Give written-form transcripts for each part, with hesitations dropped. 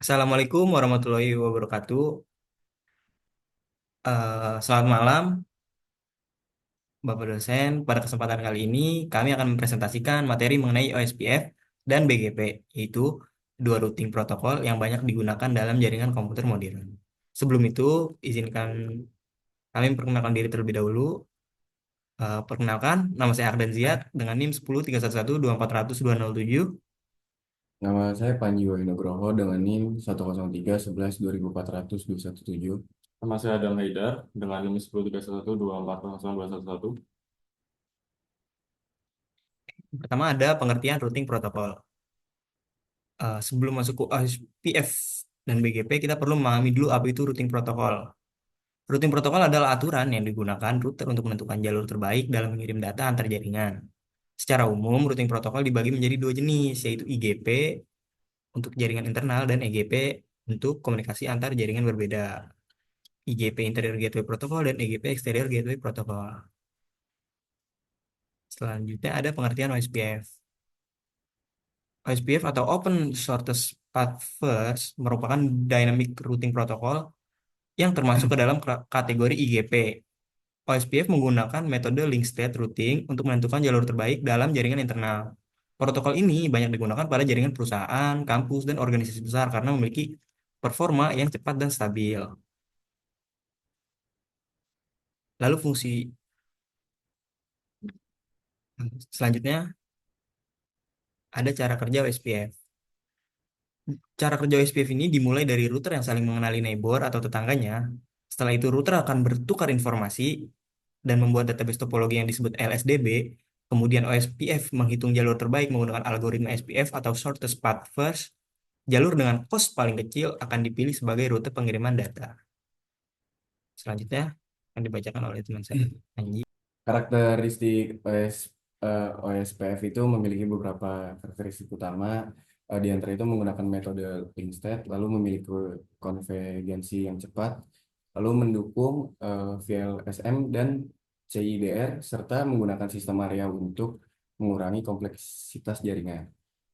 Assalamualaikum warahmatullahi wabarakatuh. Selamat malam, Bapak dosen. Pada kesempatan kali ini, kami akan mempresentasikan materi mengenai OSPF dan BGP, yaitu dua routing protokol yang banyak digunakan dalam jaringan komputer modern. Sebelum itu, izinkan kami memperkenalkan diri terlebih dahulu. Perkenalkan, nama saya Ardan Ziad dengan NIM 103112400207. Nama saya Panji Nugroho dengan NIM 10311124217. Nama saya Adam Haidar dengan NIM 103112400211. Pertama ada pengertian routing protokol. Sebelum masuk ke OSPF dan BGP, kita perlu memahami dulu apa itu routing protokol. Routing protokol adalah aturan yang digunakan router untuk menentukan jalur terbaik dalam mengirim data antar jaringan. Secara umum, routing protokol dibagi menjadi dua jenis, yaitu IGP untuk jaringan internal dan EGP untuk komunikasi antar jaringan berbeda. IGP Interior Gateway Protocol dan EGP Exterior Gateway Protocol. Selanjutnya ada pengertian OSPF. OSPF atau Open Shortest Path First merupakan Dynamic Routing Protocol yang termasuk ke dalam kategori IGP. OSPF menggunakan metode link state routing untuk menentukan jalur terbaik dalam jaringan internal. Protokol ini banyak digunakan pada jaringan perusahaan, kampus, dan organisasi besar karena memiliki performa yang cepat dan stabil. Lalu fungsi selanjutnya ada cara kerja OSPF. Cara kerja OSPF ini dimulai dari router yang saling mengenali neighbor atau tetangganya. Setelah itu router akan bertukar informasi dan membuat database topologi yang disebut LSDB. Kemudian OSPF menghitung jalur terbaik menggunakan algoritma SPF atau shortest path first. Jalur dengan cost paling kecil akan dipilih sebagai rute pengiriman data. Selanjutnya akan dibacakan oleh teman saya, Anji. Karakteristik OSPF itu memiliki beberapa karakteristik utama. Di antara itu menggunakan metode link state, lalu memiliki konvergensi yang cepat, lalu mendukung VLSM dan CIDR, serta menggunakan sistem area untuk mengurangi kompleksitas jaringan.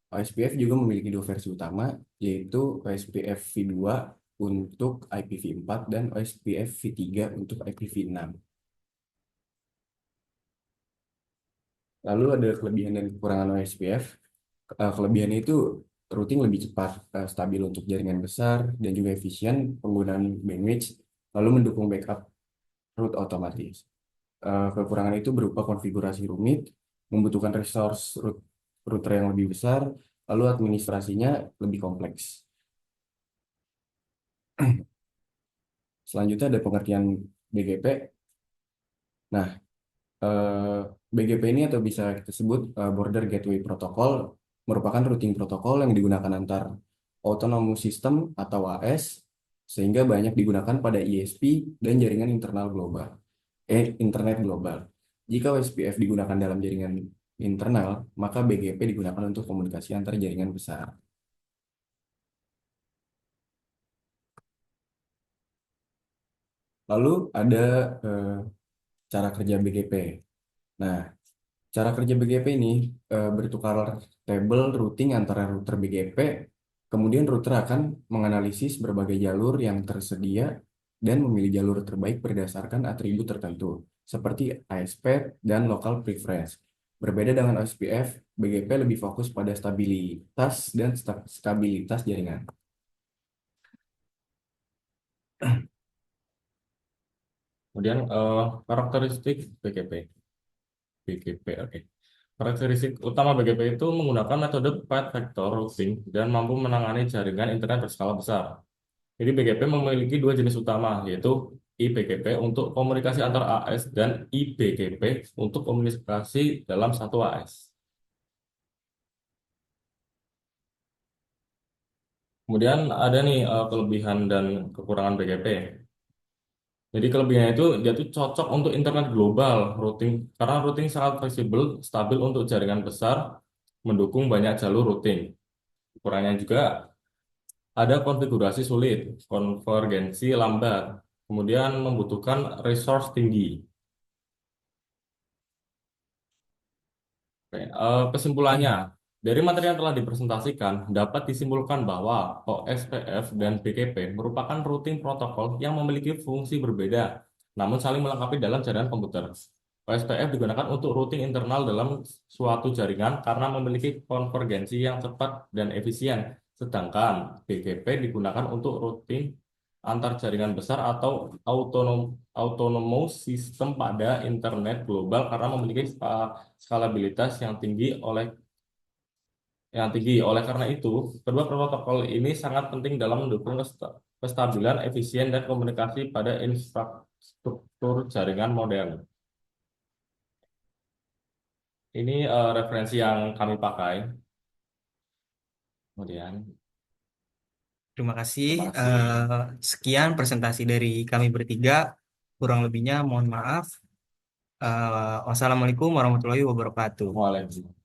OSPF juga memiliki dua versi utama, yaitu OSPF V2 untuk IPv4 dan OSPF V3 untuk IPv6. Lalu ada kelebihan dan kekurangan OSPF. Kelebihan itu routing lebih cepat, stabil untuk jaringan besar, dan juga efisien penggunaan bandwidth, lalu mendukung backup route otomatis. Kekurangan itu berupa konfigurasi rumit, membutuhkan resource router yang lebih besar, lalu administrasinya lebih kompleks. Selanjutnya ada pengertian BGP. Nah, eh, BGP ini atau bisa kita sebut Border Gateway Protocol merupakan routing protokol yang digunakan antar autonomous system atau AS sehingga banyak digunakan pada ISP dan jaringan internet global. Jika OSPF digunakan dalam jaringan internal, maka BGP digunakan untuk komunikasi antar jaringan besar. Lalu ada eh, cara kerja BGP. Nah, cara kerja BGP ini bertukar tabel routing antara router BGP, kemudian router akan menganalisis berbagai jalur yang tersedia dan memilih jalur terbaik berdasarkan atribut tertentu, seperti ISP dan local preference. Berbeda dengan OSPF, BGP lebih fokus pada stabilitas dan stabilitas jaringan. Kemudian karakteristik BGP. Oke. Karakteristik utama BGP itu menggunakan metode path vector routing dan mampu menangani jaringan internet berskala besar. Jadi BGP memiliki dua jenis utama, yaitu IBGP untuk komunikasi antar AS dan IBGP untuk komunikasi dalam satu AS. Kemudian ada nih kelebihan dan kekurangan BGP. Jadi kelebihannya itu dia tuh cocok untuk internet global routing karena routing sangat fleksibel, stabil untuk jaringan besar, mendukung banyak jalur routing. Kurangnya juga ada konfigurasi sulit, konvergensi lambat, kemudian membutuhkan resource tinggi. Oke, kesimpulannya, Dari materi yang telah dipresentasikan, dapat disimpulkan bahwa OSPF dan BGP merupakan routing protokol yang memiliki fungsi berbeda, namun saling melengkapi dalam jaringan komputer. OSPF digunakan untuk routing internal dalam suatu jaringan karena memiliki konvergensi yang cepat dan efisien, sedangkan BGP digunakan untuk routing antar jaringan besar atau autonomous system pada internet global karena memiliki skalabilitas yang tinggi. Oleh karena itu, kedua protokol ini sangat penting dalam mendukung kestabilan, efisien, dan komunikasi pada infrastruktur jaringan modern. Ini referensi yang kami pakai. Kemudian, Terima kasih. terima kasih. Sekian presentasi dari kami bertiga. Kurang lebihnya mohon maaf. Wassalamualaikum warahmatullahi wabarakatuh. Waalaikumsalam.